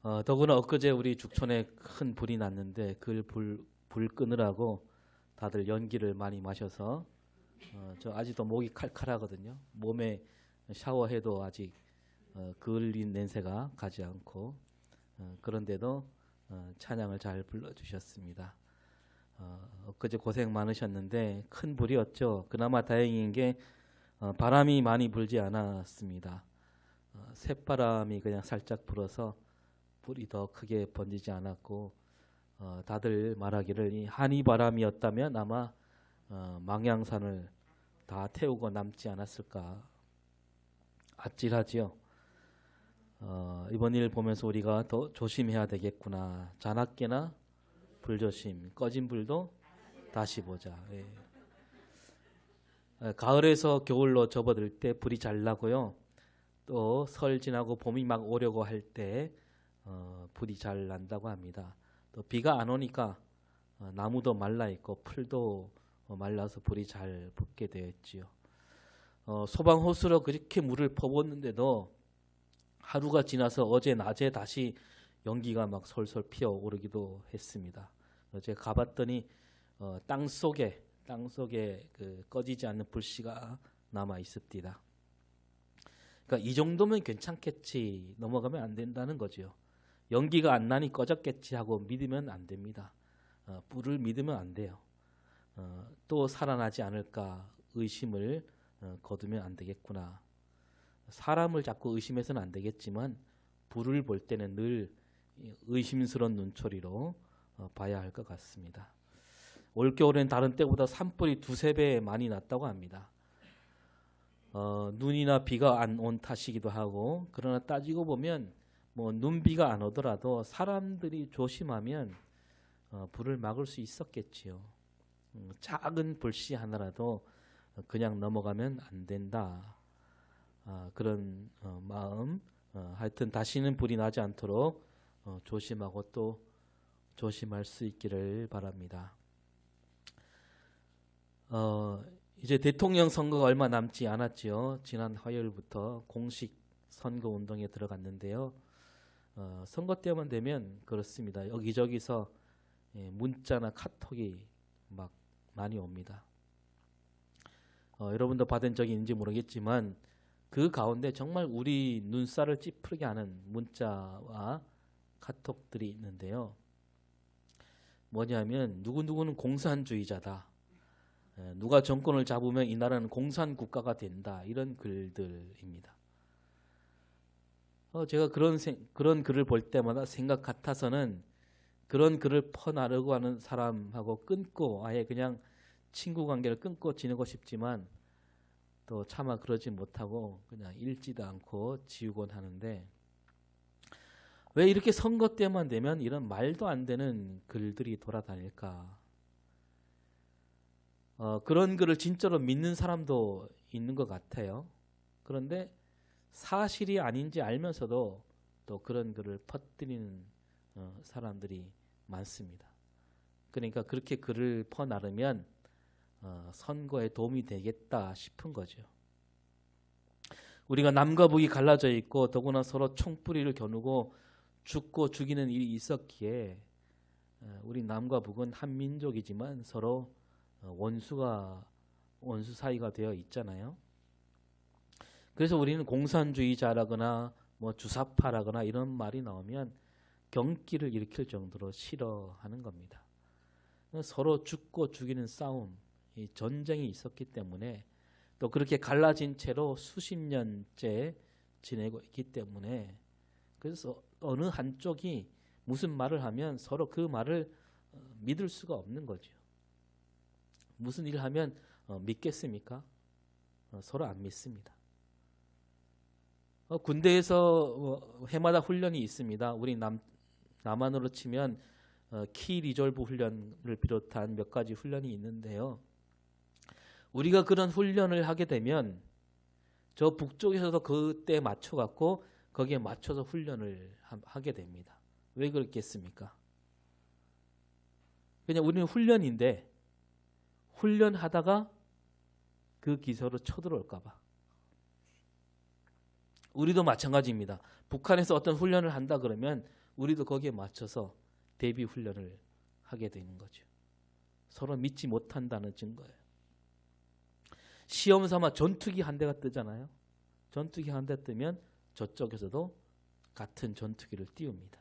더구나 엊그제 우리 죽촌에 큰 불이 났는데 그 불 끄느라고 다들 연기를 많이 마셔서 저 아직도 목이 칼칼하거든요. 몸에 샤워해도 아직 그을린 냄새가 가지 않고 그런데도 찬양을 잘 불러주셨습니다. 엊그제 고생 많으셨는데 큰 불이었죠. 그나마 다행인 게 바람이 많이 불지 않았습니다. 새바람이 그냥 살짝 불어서 불이 더 크게 번지지 않았고 다들 말하기를 이 한이바람이었다면 아마 망향산을 다 태우고 남지 않았을까. 아찔하지요. 이번 일 보면서 우리가 더 조심해야 되겠구나. 자나깨나 불조심. 꺼진 불도 다시 보자. 예. 가을에서 겨울로 접어들 때 불이 잘 나고요. 또 설 지나고 봄이 막 오려고 할 때 불이 잘 난다고 합니다. 또 비가 안 오니까 나무도 말라 있고 풀도 말라서 불이 잘 붙게 되었지요. 소방 호스로 그렇게 물을 퍼붓는데도 하루가 지나서 어제 낮에 다시 연기가 막 솔솔 피어오르기도 했습니다. 제가 가봤더니 땅 속에 그 꺼지지 않는 불씨가 남아 있습니다. 그러니까 이 정도면 괜찮겠지, 넘어가면 안 된다는 거죠. 연기가 안 나니 꺼졌겠지 하고 믿으면 안 됩니다. 불을 믿으면 안 돼요. 또 살아나지 않을까 의심을 거두면 안 되겠구나. 사람을 자꾸 의심해서는 안 되겠지만 불을 볼 때는 늘 의심스러운 눈초리로 봐야 할 것 같습니다. 올겨울엔 다른 때보다 산불이 2~3배 많이 났다고 합니다. 눈이나 비가 안 온 탓이기도 하고, 그러나 따지고 보면 뭐 눈비가 안 오더라도 사람들이 조심하면 불을 막을 수 있었겠지요. 작은 불씨 하나라도 그냥 넘어가면 안 된다. 그런 마음. 하여튼 다시는 불이 나지 않도록 조심하고 또 조심할 수 있기를 바랍니다. 이제 대통령 선거가 얼마 남지 않았지요. 지난 화요일부터 공식 선거 운동에 들어갔는데요. 선거 때만 되면 그렇습니다. 여기저기서 문자나 카톡이 막 많이 옵니다. 여러분도 받은 적이 있는지 모르겠지만 그 가운데 정말 우리 눈살을 찌푸리게 하는 문자와 카톡들이 있는데요. 뭐냐면 누구누구는 공산주의자다. 누가 정권을 잡으면 이 나라는 공산 국가가 된다. 이런 글들입니다. 제가 그런 글을 볼 때마다 생각 같아서는 그런 글을 퍼나르고 하는 사람하고 끊고 아예 그냥 친구 관계를 끊고 지내고 싶지만 또 차마 그러지 못하고 그냥 읽지도 않고 지우곤 하는데, 왜 이렇게 선거 때만 되면 이런 말도 안 되는 글들이 돌아다닐까? 그런 글을 진짜로 믿는 사람도 있는 것 같아요. 그런데 사실이 아닌지 알면서도 또 그런 글을 퍼뜨리는 사람들이 많습니다. 그러니까 그렇게 글을 퍼나르면 선거에 도움이 되겠다 싶은 거죠. 우리가 남과 북이 갈라져 있고 더구나 서로 총뿌리를 겨누고 죽고 죽이는 일이 있었기에 우리 남과 북은 한 민족이지만 서로 원수 사이가 되어 있잖아요. 그래서 우리는 공산주의자라거나 뭐 주사파라거나 이런 말이 나오면 경기를 일으킬 정도로 싫어하는 겁니다. 서로 죽고 죽이는 싸움, 이 전쟁이 있었기 때문에 또 그렇게 갈라진 채로 수십 년째 지내고 있기 때문에, 그래서 어느 한쪽이 무슨 말을 하면 서로 그 말을 믿을 수가 없는 거죠. 무슨 일을 하면 믿겠습니까? 서로 안 믿습니다. 군대에서 해마다 훈련이 있습니다. 우리 남한으로 치면 키 리졸브 훈련을 비롯한 몇 가지 훈련이 있는데요. 우리가 그런 훈련을 하게 되면 저 북쪽에서도 그때 맞춰갖고 거기에 맞춰서 훈련을 하게 됩니다. 왜 그렇겠습니까? 그냥 우리는 훈련인데 훈련하다가 그 기세로 쳐들어올까 봐. 우리도 마찬가지입니다. 북한에서 어떤 훈련을 한다 그러면 우리도 거기에 맞춰서 대비 훈련을 하게 되는 거죠. 서로 믿지 못한다는 증거예요. 시험 삼아 전투기 한 대가 뜨잖아요. 전투기 한 대 뜨면 저쪽에서도 같은 전투기를 띄웁니다.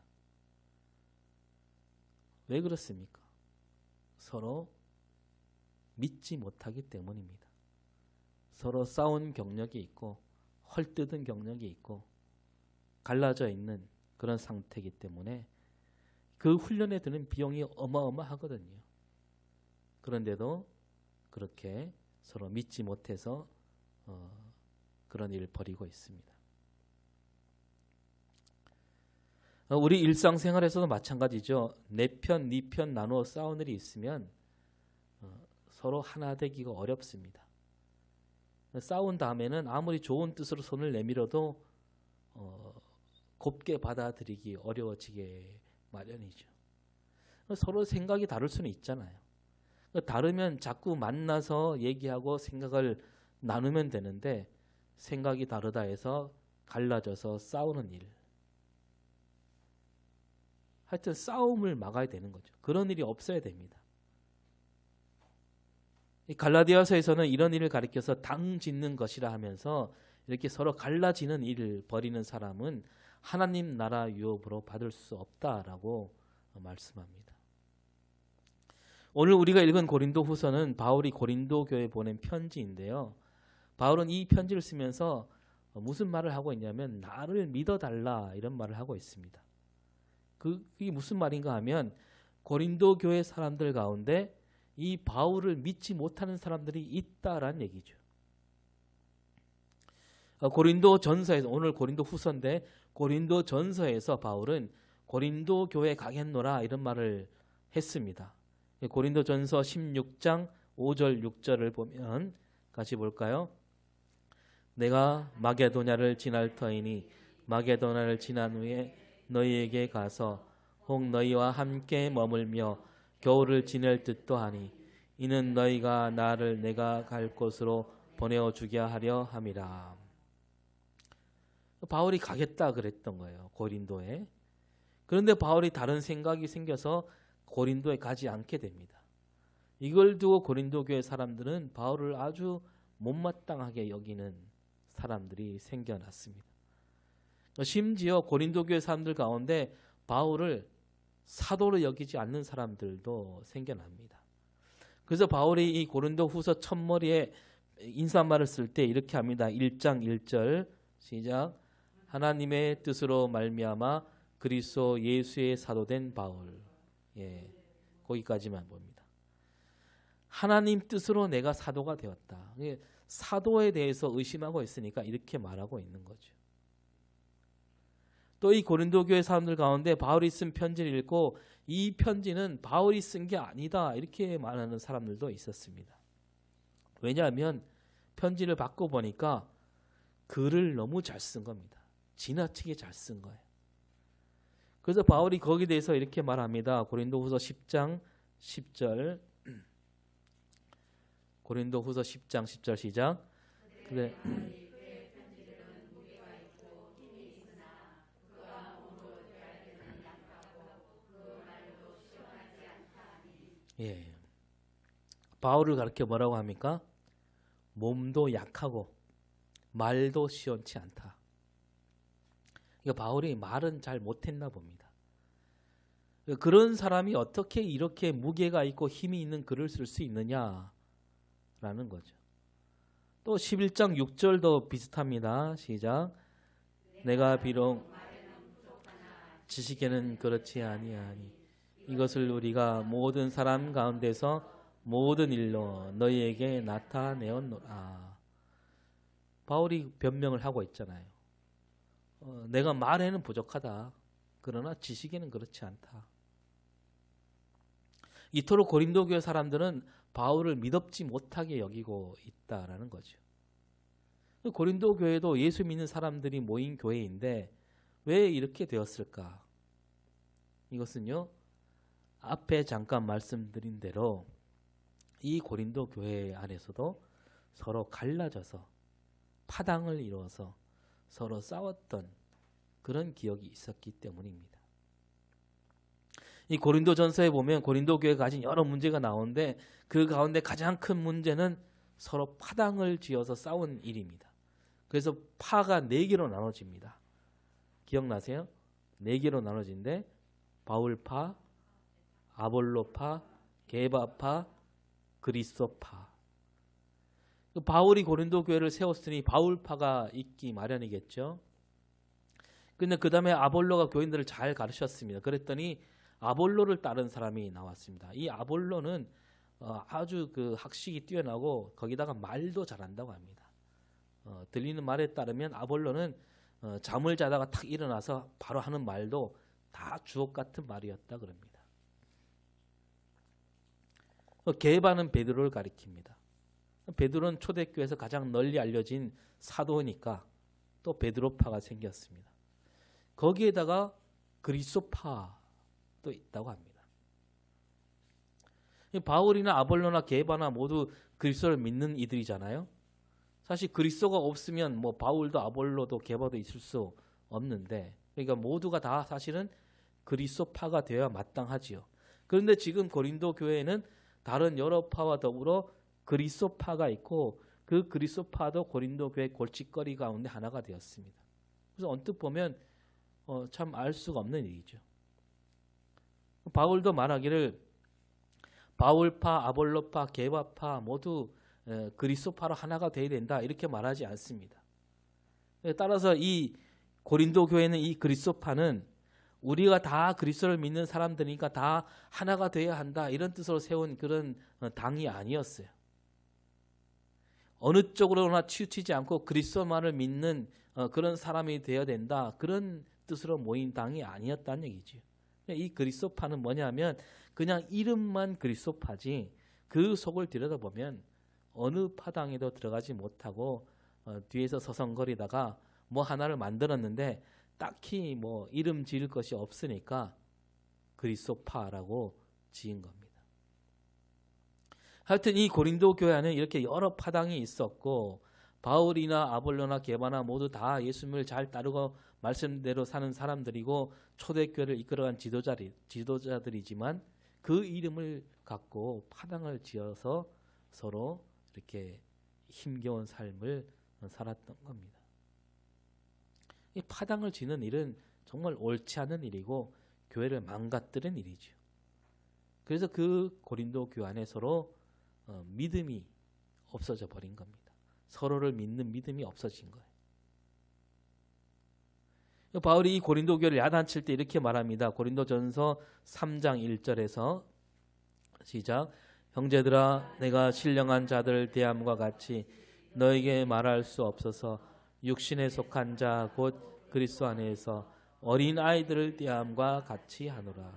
왜 그렇습니까? 서로 믿지 못하기 때문입니다. 서로 싸운 경력이 있고 헐뜯은 경력이 있고 갈라져 있는 그런 상태이기 때문에 그 훈련에 드는 비용이 어마어마하거든요. 그런데도 그렇게 서로 믿지 못해서 그런 일을 벌이고 있습니다. 우리 일상생활에서도 마찬가지죠. 내 편, 네 편 나누어 싸운 일이 있으면 서로 하나 되기가 어렵습니다. 싸운 다음에는 아무리 좋은 뜻으로 손을 내밀어도 곱게 받아들이기 어려워지게 마련이죠. 서로 생각이 다를 수는 있잖아요. 다르면 자꾸 만나서 얘기하고 생각을 나누면 되는데 생각이 다르다 해서 갈라져서 싸우는 일. 하여튼 싸움을 막아야 되는 거죠. 그런 일이 없어야 됩니다. 이 갈라디아서에서는 이런 일을 가리켜서 당 짓는 것이라 하면서 이렇게 서로 갈라지는 일을 벌이는 사람은 하나님 나라 유업으로 받을 수 없다라고 말씀합니다. 오늘 우리가 읽은 고린도 후서는 바울이 고린도 교회에 보낸 편지인데요. 바울은 이 편지를 쓰면서 무슨 말을 하고 있냐면 나를 믿어달라 이런 말을 하고 있습니다. 그게 무슨 말인가 하면 고린도 교회 사람들 가운데 이 바울을 믿지 못하는 사람들이 있다라는 얘기죠. 고린도 전서에서 오늘 고린도 후서인데 고린도 전서에서 바울은 고린도 교회 가겠노라 이런 말을 했습니다. 고린도 전서 16장 5절 6절을 보면 같이 볼까요? 내가 마게도냐를 지날 터이니 마게도냐를 지난 후에 너희에게 가서 혹 너희와 함께 머물며 겨울을 지낼 듯도 하니 이는 너희가 나를 내가 갈 곳으로 보내어주게 하려 함이라. 바울이 가겠다 그랬던 거예요. 고린도에. 그런데 바울이 다른 생각이 생겨서 고린도에 가지 않게 됩니다. 이걸 두고 고린도 교회 사람들은 바울을 아주 못마땅하게 여기는 사람들이 생겨났습니다. 심지어 고린도 교회 사람들 가운데 바울을 사도로 여기지 않는 사람들도 생겨납니다. 그래서 바울이 이 고린도 후서 첫머리에 인사말을 쓸 때 이렇게 합니다. 1장 1절 시작. 하나님의 뜻으로 말미암아 그리스도 예수의 사도된 바울. 예, 거기까지만 봅니다. 하나님 뜻으로 내가 사도가 되었다. 사도에 대해서 의심하고 있으니까 이렇게 말하고 있는 거죠. 또 이 고린도 교회 사람들 가운데 바울이 쓴 편지를 읽고 이 편지는 바울이 쓴 게 아니다 이렇게 말하는 사람들도 있었습니다. 왜냐하면 편지를 받고 보니까 글을 너무 잘 쓴 겁니다. 지나치게 잘 쓴 거예요. 그래서 바울이 거기에 대해서 이렇게 말합니다. 고린도후서 10장 10절 고린도후서 10장 10절 시작. 그래. 예. 바울을 가르쳐 뭐라고 합니까? 몸도 약하고 말도 시원치 않다. 그러니까 바울이 말은 잘 못했나 봅니다. 그런 사람이 어떻게 이렇게 무게가 있고 힘이 있는 글을 쓸 수 있느냐라는 거죠. 또 11장 6절도 비슷합니다. 시작. 내가 비록 지식에는 그렇지 아니하니 이것을 우리가 모든 사람 가운데서 모든 일로 너희에게 나타내었노라. 바울이 변명을 하고 있잖아요. 내가 말에는 부족하다. 그러나 지식에는 그렇지 않다. 이토록 고린도 교회 사람들은 바울을 믿업지 못하게 여기고 있다라는 거죠. 고린도 교회도 예수 믿는 사람들이 모인 교회인데 왜 이렇게 되었을까? 이것은요. 앞에 잠깐 말씀드린 대로 이 고린도 교회 안에서도 서로 갈라져서 파당을 이루어서 서로 싸웠던 그런 기억이 있었기 때문입니다. 이 고린도전서에 보면 고린도 교회가 가진 여러 문제가 나오는데 그 가운데 가장 큰 문제는 서로 파당을 지어서 싸운 일입니다. 그래서 파가 4개로 나눠집니다. 기억나세요? 4개로 나눠진데 바울파, 아볼로파, 게바파, 그리스도파. 바울이 고린도 교회를 세웠으니 바울파가 있기 마련이겠죠. 근데 그 다음에 아볼로가 교인들을 잘 가르쳤습니다. 그랬더니 아볼로를 따른 사람이 나왔습니다. 이 아볼로는 아주 그 학식이 뛰어나고 거기다가 말도 잘한다고 합니다. 들리는 말에 따르면 아볼로는 잠을 자다가 탁 일어나서 바로 하는 말도 다 주옥 같은 말이었다 그럽니다. 게바는 베드로를 가리킵니다. 베드로는 초대교회에서 가장 널리 알려진 사도니까 또 베드로파가 생겼습니다. 거기에다가 그리스도파도 있다고 합니다. 바울이나 아볼로나 게바나 모두 그리스도를 믿는 이들이잖아요. 사실 그리스도가 없으면 뭐 바울도 아볼로도 게바도 있을 수 없는데, 그러니까 모두가 다 사실은 그리스도파가 되어야 마땅하지요. 그런데 지금 고린도 교회에는 다른 여러 파와 더불어 그리스도파가 있고 그 그리스도파도 고린도 교회 골칫거리 가운데 하나가 되었습니다. 그래서 언뜻 보면 참 알 수가 없는 일이죠. 바울도 말하기를 바울파, 아볼로파, 게바파 모두 그리스도파로 하나가 되어야 된다 이렇게 말하지 않습니다. 따라서 이 고린도 교회는 이 그리스도파는 우리가 다 그리스도를 믿는 사람들이니까 다 하나가 되어야 한다 이런 뜻으로 세운 그런 당이 아니었어요. 어느 쪽으로나 치우치지 않고 그리스도만을 믿는 그런 사람이 되어야 된다 그런 뜻으로 모인 당이 아니었다는 얘기죠. 이 그리스도파는 뭐냐면 그냥 이름만 그리스도파지 그 속을 들여다보면 어느 파당에도 들어가지 못하고 뒤에서 서성거리다가 뭐 하나를 만들었는데 딱히 뭐 이름 지을 것이 없으니까 그리스도파라고 지은 겁니다. 하여튼 이 고린도 교회 안에 이렇게 여러 파당이 있었고 바울이나 아볼로나 게바나 모두 다 예수님을 잘 따르고 말씀대로 사는 사람들이고 초대교회를 이끌어간 지도자들이지만 그 이름을 갖고 파당을 지어서 서로 이렇게 힘겨운 삶을 살았던 겁니다. 이 파당을 지는 일은 정말 옳지 않은 일이고 교회를 망가뜨린 일이죠. 그래서 그 고린도 교회 안에 서로 믿음이 없어져 버린 겁니다. 서로를 믿는 믿음이 없어진 거예요. 바울이 이 고린도 교회를 야단칠 때 이렇게 말합니다. 고린도전서 3장 1절에서 시작. 형제들아 내가 신령한 자들 대함과 같이 너에게 말할 수 없어서 육신에 속한 자 곧 그리스도 안에서 어린 아이들을 대함과 같이 하노라.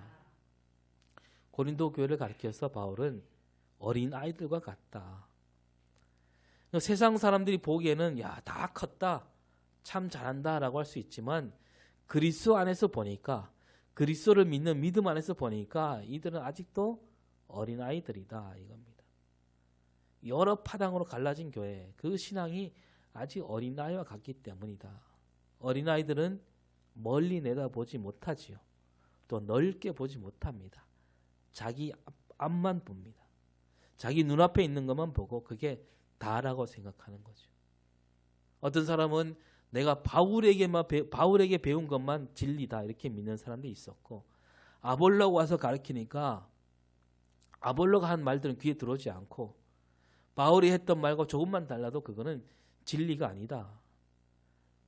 고린도 교회를 가리켜서 바울은 어린 아이들과 같다. 세상 사람들이 보기에는 야, 다 컸다, 참 잘한다라고 할 수 있지만 그리스도 안에서 보니까 그리스도를 믿는 믿음 안에서 보니까 이들은 아직도 어린 아이들이다 이겁니다. 여러 파당으로 갈라진 교회 그 신앙이 아직 어린 아이와 같기 때문이다. 어린 아이들은 멀리 내다보지 못하지요. 또 넓게 보지 못합니다. 자기 앞만 봅니다. 자기 눈앞에 있는 것만 보고 그게 다라고 생각하는 거죠. 어떤 사람은 내가 바울에게 배운 것만 진리다 이렇게 믿는 사람도 있었고 아볼로가 와서 가르치니까 아볼로가 한 말들은 귀에 들어오지 않고 바울이 했던 말과 조금만 달라도 그거는 진리가 아니다.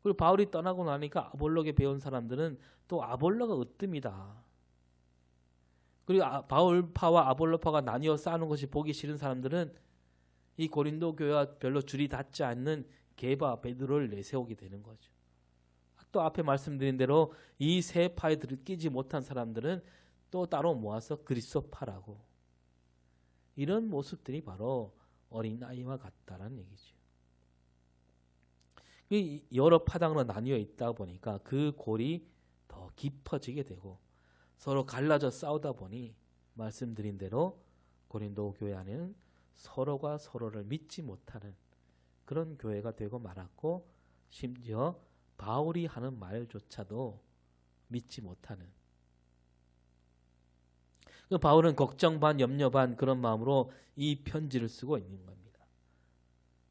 그리고 바울이 떠나고 나니까 아볼로에게 배운 사람들은 또 아볼로가 으뜸이다. 그리고 바울파와 아볼로파가 나뉘어 싸우는 것이 보기 싫은 사람들은 이 고린도 교회와 별로 줄이 닿지 않는 게바, 베드로를 내세우게 되는 거죠. 또 앞에 말씀드린 대로 이 세 파에 들끼지 못한 사람들은 또 따로 모아서 그리스도파라고. 이런 모습들이 바로 어린아이와 같다라는 얘기죠. 여러 파당으로 나뉘어 있다 보니까 그 골이 더 깊어지게 되고 서로 갈라져 싸우다 보니 말씀드린 대로 고린도 교회 안에는 서로가 서로를 믿지 못하는 그런 교회가 되고 말았고 심지어 바울이 하는 말조차도 믿지 못하는 바울은 걱정 반 염려 반 그런 마음으로 이 편지를 쓰고 있는 겁니다.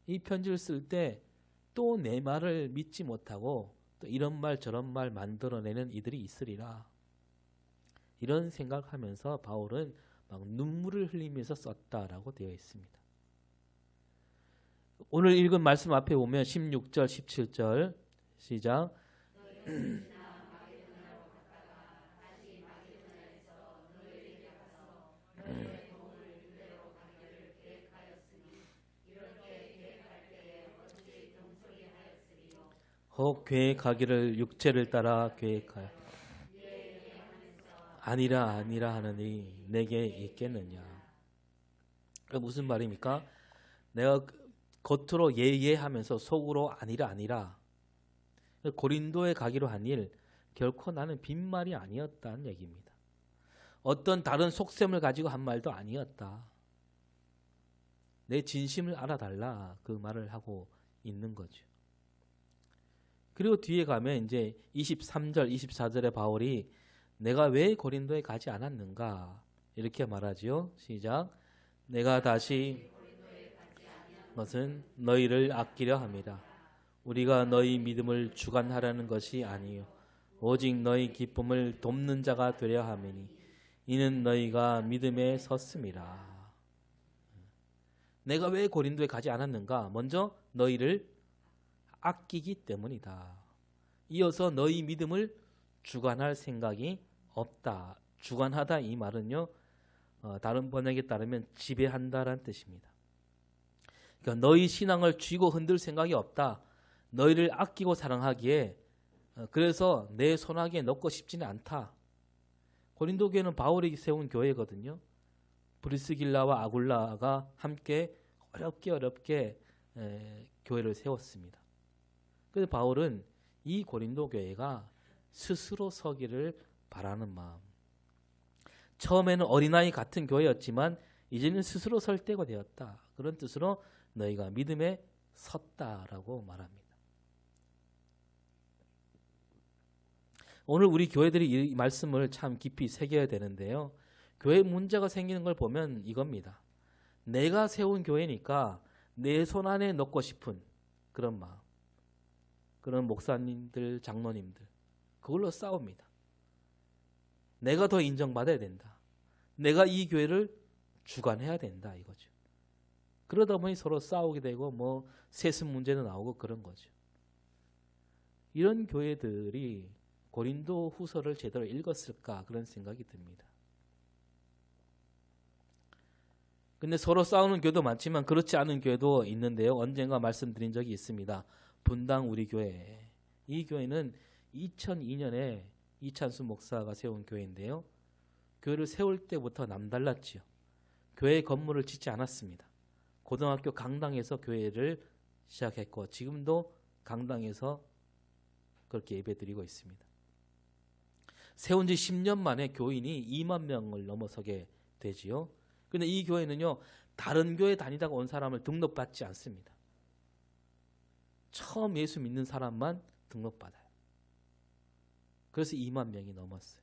이 편지를 쓸 때 또 내 말을 믿지 못하고 또 이런 말 저런 말 만들어내는 이들이 있으리라. 이런 생각하면서 바울은 막 눈물을 흘리면서 썼다라고 되어 있습니다. 오늘 읽은 말씀 앞에 보면 16절, 17절 시작. 혹 계획하기를 육체를 따라 계획하여 아니라 하느니 내게 있겠느냐. 무슨 말입니까? 내가 겉으로 예하면서 속으로 아니라 고린도에 가기로 한 일 결코 나는 빈말이 아니었다는 얘기입니다. 어떤 다른 속셈을 가지고 한 말도 아니었다. 내 진심을 알아달라 그 말을 하고 있는 거죠. 그리고 뒤에 가면 이제 23절, 24절에 바울이 내가 왜 고린도에 가지 않았는가 이렇게 말하지요. 시작. 내가 다시 것은 너희를 아끼려 함이라. 우리가 너희 믿음을 주관하려는 것이 아니요 오직 너희 기쁨을 돕는 자가 되려 함이니 이는 너희가 믿음에 섰음이라. 내가 왜 고린도에 가지 않았는가? 먼저 너희를 아끼기 때문이다. 이어서 너희 믿음을 주관할 생각이 없다. 주관하다 이 말은요. 다른 번역에 따르면 지배한다라는 뜻입니다. 그러니까 너희 신앙을 쥐고 흔들 생각이 없다. 너희를 아끼고 사랑하기에 그래서 내 손아귀에 넣고 싶지는 않다. 고린도 교회는 바울이 세운 교회거든요. 브리스길라와 아굴라가 함께 어렵게 교회를 세웠습니다. 그래서 바울은 이 고린도 교회가 스스로 서기를 바라는 마음. 처음에는 어린아이 같은 교회였지만 이제는 스스로 설 때가 되었다. 그런 뜻으로 너희가 믿음에 섰다라고 말합니다. 오늘 우리 교회들이 이 말씀을 참 깊이 새겨야 되는데요. 교회 문제가 생기는 걸 보면 이겁니다. 내가 세운 교회니까 내 손 안에 넣고 싶은 그런 마음. 그런 목사님들, 장로님들 그걸로 싸웁니다. 내가 더 인정받아야 된다. 내가 이 교회를 주관해야 된다 이거죠. 그러다 보니 서로 싸우게 되고 세습 문제도 나오고 그런 거죠. 이런 교회들이 고린도 후서를 제대로 읽었을까 그런 생각이 듭니다. 근데 서로 싸우는 교회도 많지만 그렇지 않은 교회도 있는데요. 언젠가 말씀드린 적이 있습니다. 분당 우리 교회. 이 교회는 2002년에 이찬수 목사가 세운 교회인데요. 교회를 세울 때부터 남달랐지요. 교회 건물을 짓지 않았습니다. 고등학교 강당에서 교회를 시작했고 지금도 강당에서 그렇게 예배드리고 있습니다. 세운 지 10년 만에 교인이 2만 명을 넘어서게 되지요. 그런데 이 교회는요. 다른 교회 다니다가 온 사람을 등록받지 않습니다. 처음 예수 믿는 사람만 등록받아요. 그래서 2만 명이 넘었어요.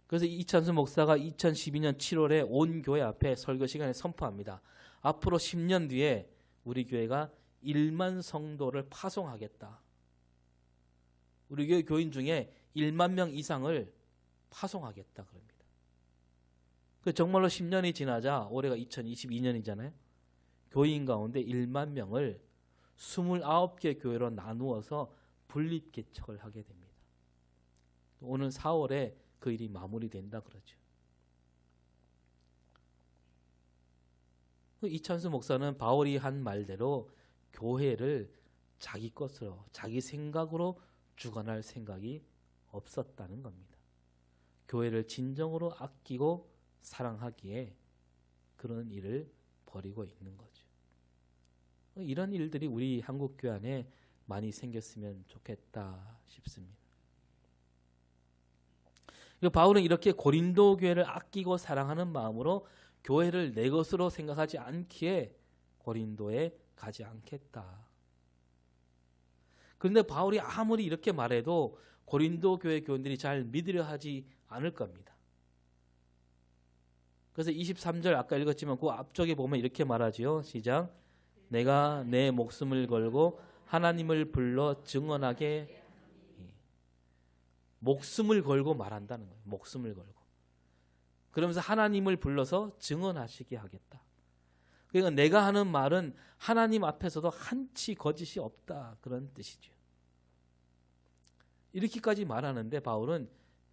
그래서 이찬수 목사가 2012년 7월에 온 교회 앞에 설교 시간에 선포합니다. 앞으로 10년 뒤에 우리 교회가 1만 성도를 파송하겠다. 우리 교회 교인 중에 1만 명 이상을 파송하겠다 그럽니다. 정말로 10년이 지나자 올해가 2022년이잖아요. 교인 가운데 1만 명을 29개 교회로 나누어서 분립개척을 하게 됩니다. 오는 4월에 그 일이 마무리된다 그러죠. 이찬수 목사는 바울이 한 말대로 교회를 자기 것으로 자기 생각으로 주관할 생각이 없었다는 겁니다. 교회를 진정으로 아끼고 사랑하기에 그런 일을 벌이고 있는 거죠. 이런 일들이 우리 한국교회 안에 많이 생겼으면 좋겠다 싶습니다. 바울은 이렇게 고린도 교회를 아끼고 사랑하는 마음으로 교회를 내 것으로 생각하지 않기에 고린도에 가지 않겠다. 그런데 바울이 아무리 이렇게 말해도 고린도 교회 교인들이 잘 믿으려 하지 않을 겁니다. 그래서 23절 아까 읽었지만 그 앞쪽에 보면 이렇게 말하지요. 시작. 내가 내 목숨을 걸고 하나님을 불러 증언하게. 목숨을 걸고 말한다는 거예요. 목숨을 걸고. 그러면서 하나님을 불러서 증언하시게 하겠다. 그러니까 내가 하는 말은 하나님 앞에서도 한치 거짓이 없다. 그런 뜻이죠. 이렇게까지 말하는데 바울은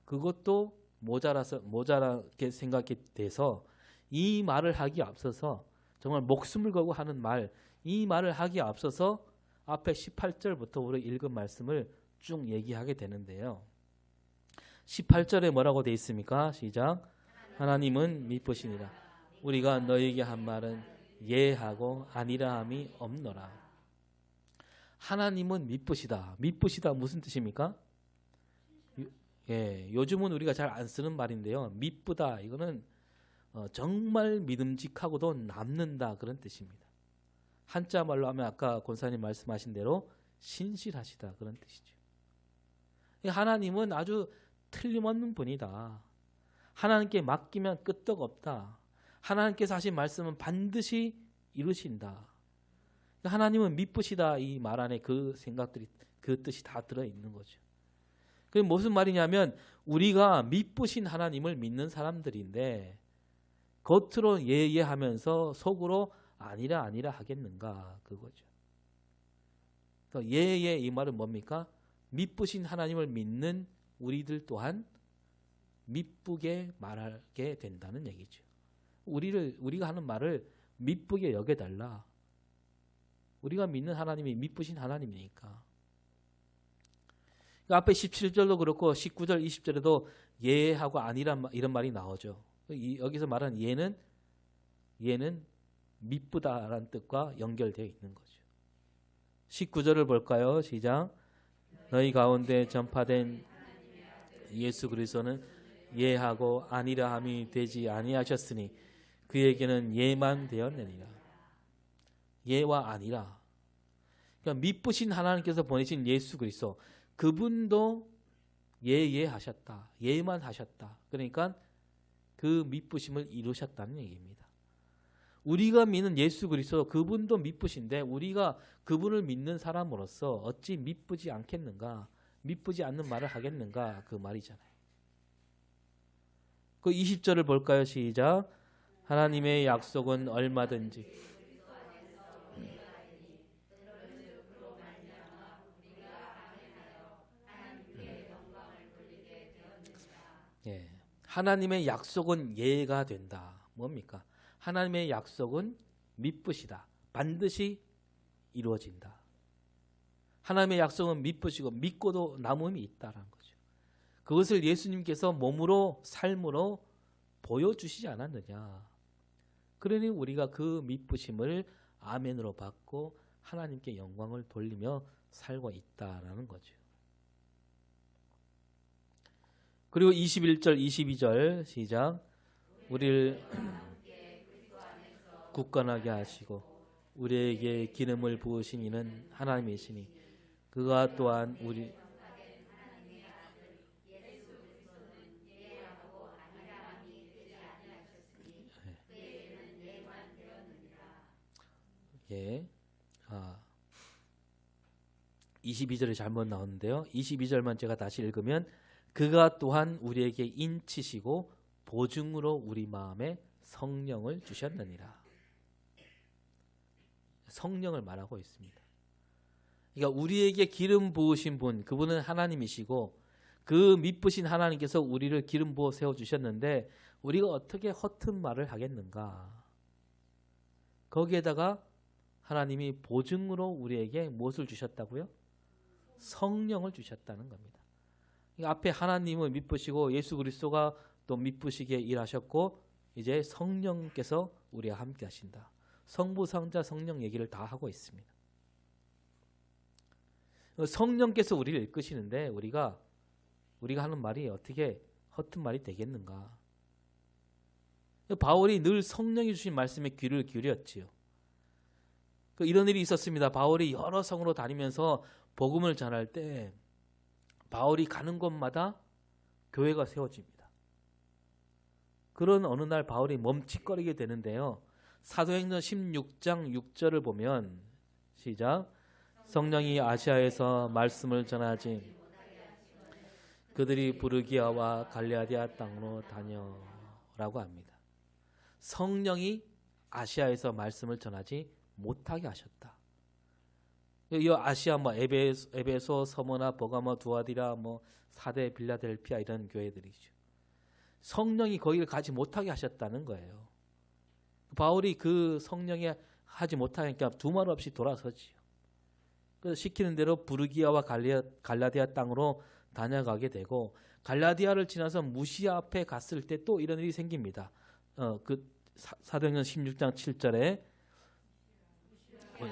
그것도 모자라게 생각이 돼서 이 말을 하기에 앞서서 정말 목숨을 걸고 하는 말, 이 말을 하기에 앞서서 앞에 18절부터 우리 읽은 말씀을 쭉 얘기하게 되는데요. 18절에 뭐라고 되어 있습니까? 시작. 하나님은 미쁘시니라. 우리가 너에게 한 말은 예하고 아니라 함이 없노라. 하나님은 미쁘시다. 미쁘시다 무슨 뜻입니까? 요즘은 우리가 잘 안 쓰는 말인데요. 미쁘다 이거는 정말 믿음직하고도 남는다 그런 뜻입니다. 한자 말로 하면 아까 권사님 말씀하신 대로 신실하시다 그런 뜻이죠. 하나님은 아주 틀림없는 분이다. 하나님께 맡기면 끄떡없다. 하나님께서 하신 말씀은 반드시 이루신다. 하나님은 미쁘시다 이 말 안에 그 생각들이 그 뜻이 다 들어있는 거죠. 그게 무슨 말이냐면 우리가 미쁘신 하나님을 믿는 사람들인데 겉으로 예예하면서 속으로 아니라 하겠는가 그거죠. 예예 이 말은 뭡니까? 미쁘신 하나님을 믿는 우리들 또한 미쁘게 말하게 된다는 얘기죠. 우리가 하는 말을 미쁘게 여겨달라. 우리가 믿는 하나님이 미쁘신 하나님이니까. 앞에 17절도 그렇고 19절 20절에도 예하고 아니란 이런 말이 나오죠. 여기서 말하는 예는 미쁘다라는 뜻과 연결되어 있는 거죠. 19절을 볼까요? 시작. 너희 가운데 전파된 예수 그리스도는 예하고 아니라 함이 되지 아니하셨으니 그에게는 예만 되었느니라. 예와 아니라. 그러니까 미쁘신 하나님께서 보내신 예수 그리스도 그분도 예하셨다. 예만 하셨다. 그러니까 그 미쁘심을 이루셨다는 얘기입니다. 우리가 믿는 예수 그리스도 그분도 미쁘신데 우리가 그분을 믿는 사람으로서 어찌 미쁘지 않겠는가? 미쁘지 않는 말을 하겠는가? 그 말이잖아요. 그 20절을 볼까요? 시작. 하나님의 약속은 얼마든지 하나님의 약속은 예가 된다. 뭡니까? 하나님의 약속은 미쁘시다. 반드시 이루어진다. 하나님의 약속은 미쁘시고 믿고도 남음이 있다라는 거죠. 그것을 예수님께서 몸으로 삶으로 보여주시지 않았느냐. 그러니 우리가 그 미쁘심을 아멘으로 받고 하나님께 영광을 돌리며 살고 있다라는 거죠. 그리고 21절 22절 시작. 우리를 굳건하게 하시고 우리에게 기름을 부으신 이는 하나님이시니 그가 또한 우리 예. 22절에 잘못 나오는데요. 22절만 제가 다시 읽으면 그가 또한 우리에게 인치시고 보증으로 우리 마음에 성령을 주셨느니라. 성령을 말하고 있습니다. 그러니까 우리에게 기름 부으신 분, 그분은 하나님이시고 그 미쁘신 하나님께서 우리를 기름 부어 세워주셨는데 우리가 어떻게 허튼 말을 하겠는가. 거기에다가 하나님이 보증으로 우리에게 무엇을 주셨다고요? 성령을 주셨다는 겁니다. 그러니까 앞에 하나님을 미쁘시고 예수 그리스도가 또 미쁘시게 일하셨고 이제 성령께서 우리와 함께 하신다. 성부, 성자, 성령 얘기를 다 하고 있습니다. 성령께서 우리를 이끄시는데 우리가 하는 말이 어떻게 허튼 말이 되겠는가? 바울이 늘 성령이 주신 말씀에 귀를 기울였지요. 이런 일이 있었습니다. 바울이 여러 성으로 다니면서 복음을 전할 때 바울이 가는 곳마다 교회가 세워집니다. 그런 어느 날 바울이 멈칫거리게 되는데요. 사도행전 16장 6절을 보면 시작. 성령이 아시아에서 말씀을 전하지 그들이 부르기아와 갈라디아 땅으로 다녀라고 합니다. 성령이 아시아에서 말씀을 전하지 못하게 하셨다. 이 아시아 에베소, 서머나, 버가모, 두아디라, 사대, 빌라델피아 이런 교회들이죠. 성령이 거기를 가지 못하게 하셨다는 거예요. 바울이 그 성령이 하지 못하니까 두말 없이 돌아서지요. 그래서 시키는 대로 부르기아와 갈라디아 땅으로 다녀가게 되고 갈라디아를 지나서 무시아 앞에 갔을 때 또 이런 일이 생깁니다. 그 사도행전 16장 7절에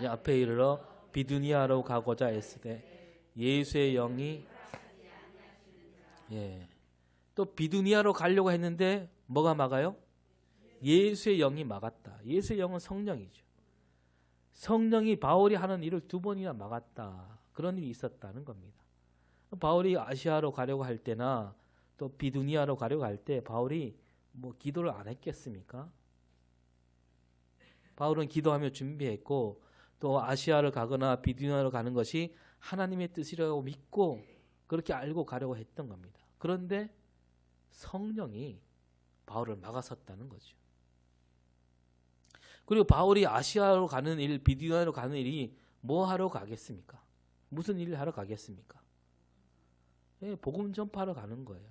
앞에 이르러 비두니아로 가고자 했으되 예수의 영이 또 비두니아로 가려고 했는데 뭐가 막아요? 예수의 영이 막았다. 예수의 영은 성령이죠. 성령이 바울이 하는 일을 2번이나 막았다. 그런 일이 있었다는 겁니다. 바울이 아시아로 가려고 할 때나 또 비두니아로 가려고 할 때 바울이 기도를 안 했겠습니까? 바울은 기도하며 준비했고 또 아시아를 가거나 비두니아로 가는 것이 하나님의 뜻이라고 믿고 그렇게 알고 가려고 했던 겁니다. 그런데 성령이 바울을 막아섰다는 거죠. 그리고 바울이 아시아로 가는 일, 비두니아로 가는 일이 뭐 하러 가겠습니까? 무슨 일을 하러 가겠습니까? 복음 전파하러 가는 거예요.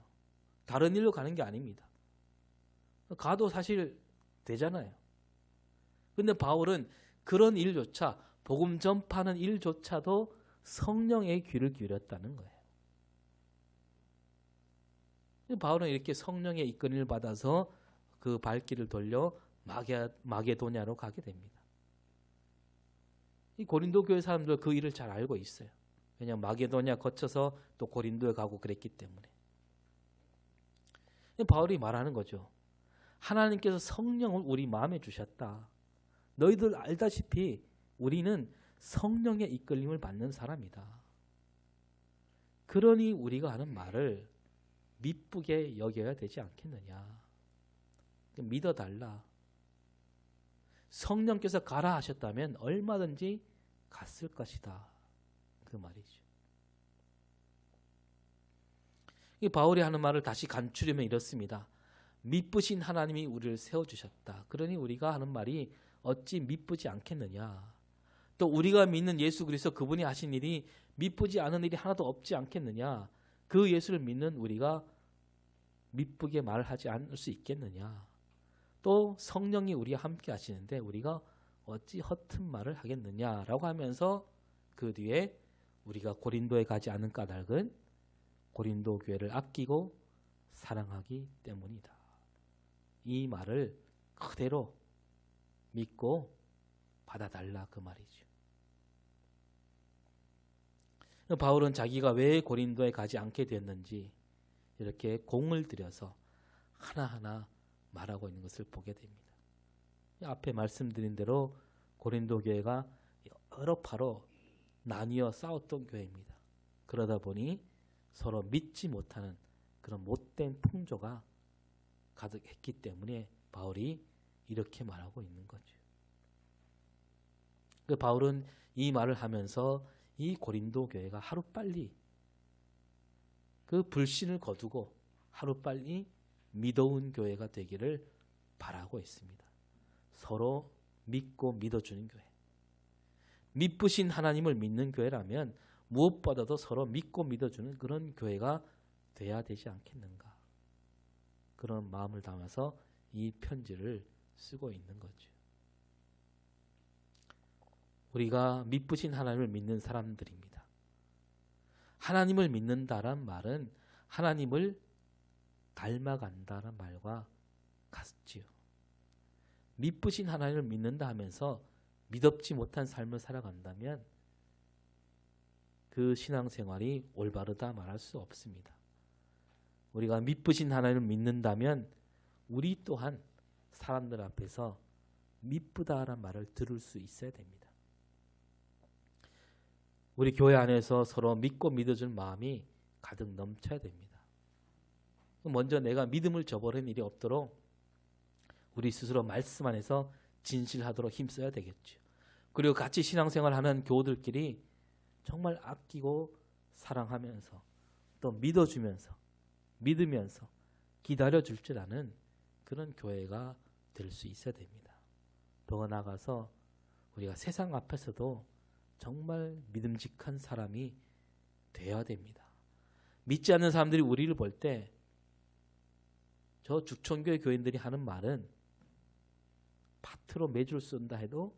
다른 일로 가는 게 아닙니다. 가도 사실 되잖아요. 근데 바울은 그런 일조차, 복음 전파하는 일조차도 성령의 귀를 기울였다는 거예요. 바울은 이렇게 성령의 이끌림을 받아서 그 발길을 돌려 마게도냐로 가게 됩니다. 이 고린도 교회 사람들 그 일을 잘 알고 있어요. 왜냐하면 마게도냐 거쳐서 또 고린도에 가고 그랬기 때문에. 바울이 말하는 거죠. 하나님께서 성령을 우리 마음에 주셨다. 너희들 알다시피 우리는 성령의 이끌림을 받는 사람이다. 그러니 우리가 하는 말을 미쁘게 여겨야 되지 않겠느냐. 믿어달라. 성령께서 가라 하셨다면 얼마든지 갔을 것이다. 그 말이죠. 이 바울이 하는 말을 다시 간추리면 이렇습니다. 미쁘신 하나님이 우리를 세워주셨다. 그러니 우리가 하는 말이 어찌 미쁘지 않겠느냐. 또 우리가 믿는 예수 그리스도 그분이 하신 일이 미쁘지 않은 일이 하나도 없지 않겠느냐. 그 예수를 믿는 우리가 미쁘게 말하지 않을 수 있겠느냐. 또 성령이 우리와 함께 하시는데 우리가 어찌 허튼 말을 하겠느냐라고 하면서 그 뒤에 우리가 고린도에 가지 않은 까닭은 고린도 교회를 아끼고 사랑하기 때문이다. 이 말을 그대로 믿고 받아달라 그 말이죠. 바울은 자기가 왜 고린도에 가지 않게 됐는지 이렇게 공을 들여서 하나하나 말하고 있는 것을 보게 됩니다. 앞에 말씀드린 대로 고린도 교회가 여러 파로 나뉘어 싸웠던 교회입니다. 그러다 보니 서로 믿지 못하는 그런 못된 풍조가 가득했기 때문에 바울이 이렇게 말하고 있는 거죠. 그 바울은 이 말을 하면서 이 고린도 교회가 하루빨리 그 불신을 거두고 하루빨리 믿어온 교회가 되기를 바라고 있습니다. 서로 믿고 믿어주는 교회. 믿으신 하나님을 믿는 교회라면 무엇보다도 서로 믿고 믿어주는 그런 교회가 돼야 되지 않겠는가. 그런 마음을 담아서 이 편지를 쓰고 있는 거죠. 우리가 믿으신 하나님을 믿는 사람들입니다. 하나님을 믿는다란 말은 하나님을 닮아간다는 말과 같지요. 믿으신 하나님을 믿는다 하면서 믿업지 못한 삶을 살아간다면 그 신앙생활이 올바르다 말할 수 없습니다. 우리가 믿으신 하나님을 믿는다면 우리 또한 사람들 앞에서 믿부다라는 말을 들을 수 있어야 됩니다. 우리 교회 안에서 서로 믿고 믿어줄 마음이 가득 넘쳐야 됩니다. 먼저 내가 믿음을 저버리는 일이 없도록 우리 스스로 말씀 안에서 진실하도록 힘써야 되겠죠. 그리고 같이 신앙생활하는 교우들끼리 정말 아끼고 사랑하면서 또 믿어주면서 믿으면서 기다려줄 줄 아는 그런 교회가 될 수 있어야 됩니다. 더 나아가서 우리가 세상 앞에서도 정말 믿음직한 사람이 되어야 됩니다. 믿지 않는 사람들이 우리를 볼 때 저 죽촌교회 교인들이 하는 말은 밭으로 매주를 쏜다 해도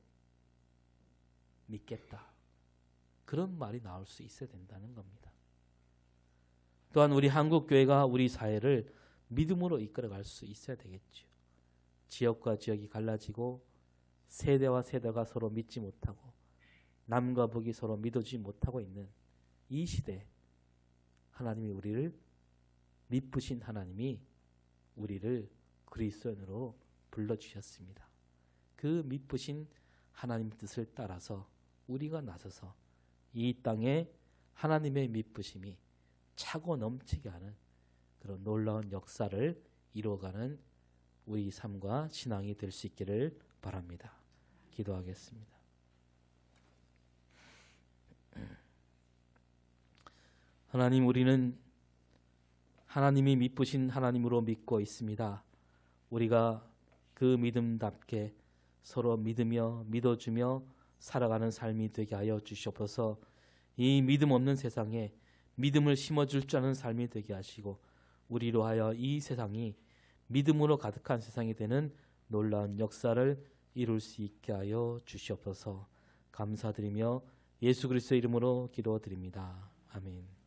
믿겠다. 그런 말이 나올 수 있어야 된다는 겁니다. 또한 우리 한국교회가 우리 사회를 믿음으로 이끌어갈 수 있어야 되겠죠. 지역과 지역이 갈라지고 세대와 세대가 서로 믿지 못하고 남과 북이 서로 믿어주지 못하고 있는 이 시대에 하나님이 우리를 믿으신 하나님이 우리를 그리스도인으로 불러주셨습니다. 그 믿으신 하나님 뜻을 따라서 우리가 나서서 이 땅에 하나님의 믿으심이 차고 넘치게 하는 그런 놀라운 역사를 이루어가는 우리 삶과 신앙이 될 수 있기를 바랍니다. 기도하겠습니다. 하나님, 우리는 하나님이 믿으신 하나님으로 믿고 있습니다. 우리가 그 믿음답게 서로 믿으며 믿어주며 살아가는 삶이 되게 하여 주시옵소서. 이 믿음 없는 세상에 믿음을 심어줄 줄 아는 삶이 되게 하시고 우리로 하여 이 세상이 믿음으로 가득한 세상이 되는 놀라운 역사를 이룰 수 있게 하여 주시옵소서. 감사드리며 예수 그리스도의 이름으로 기도드립니다. 아멘.